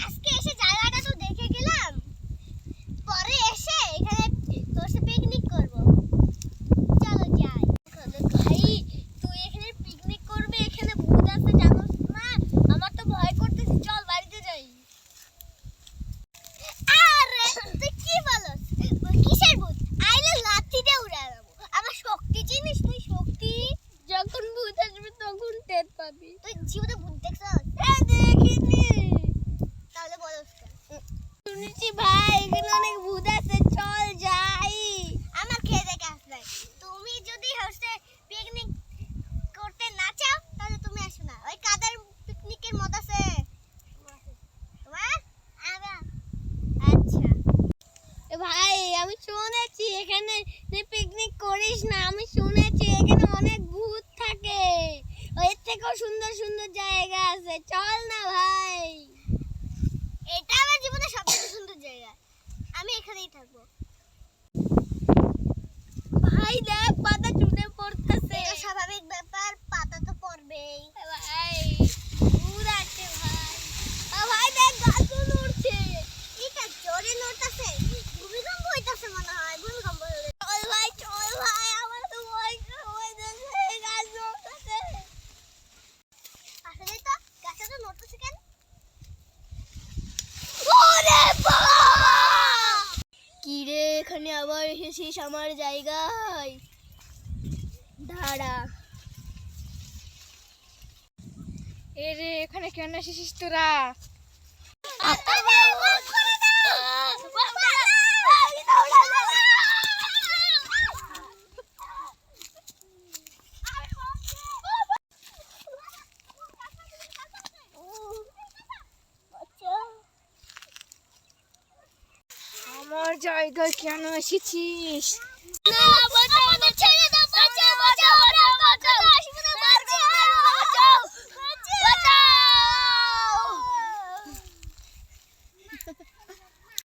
আজকে এসে জায়গাটা তো দেখে গেলাম, পরে এসে এখানে তোর সাথে পিকনিক করব। চলো যাই। ভাই তুই এখানে পিকনিক করবি, এখানে ভূত আছে জানোস না? আমার তো ভয় করতেছে, চল বাড়িতে যাই। আরে তুই কি বলস? কিসের ভূত? আইলে লাঠি দিয়ে উড়ায় দেবো। আমার শক্তি চিনিস তুই? শক্তি যখন ভূত আসবে তখন টের পাবি। তুই জীবনে ভূত দেখছস? হ্যাঁ দেখিনি। তাহলে বলস কেন? শুনেছি ভাই এখানে অনেক ভূত আছে, চল যাই। আমার খেয়ে দেখে আসবে। তুমি যদি হচ্ছে পিকনিক করতে না চাও তাহলে তুমি আসো না। ওই কাদার পিকনিকের মত আছে তোমার? আচ্ছা ভাই আমি শুনেছি এখানে পিকনিক করিস না। আমি শুনেছি এখানে অনেক ভূত থাকে, এর থেকেও সুন্দর সুন্দর জায়গা আছে, চল না ভাই। এটা আমার জীবনের সবথেকে সুন্দর জায়গা, আমি এখানেই থাকবো। ভাই দেখ পাতা চুনে পড়তেছে। এটা স্বাভাবিক ব্যাপার, পাতা তো পড়বেই। ভাই ভূত আছে ভাই। ভাই দেখ গাছ নড়ছে। এটা জোরে নড়তেছে, ভূমিকম্প হইতাছে মনে হয়। ভূমিকম্প হলে চল ভাই আমার তো ভয় হইতাছে, গাছ নড়তেছে। আসলে তো গাছটা নড়তেছে কেন? ওরে বাবা! কি রে এখানে আবার এসেছিস আমার জায়গায়? দাঁড়া। এরে এখানে কেন এসেছিস তোরা? আমার জায়গায় কেন এসেছিস? না বাবা,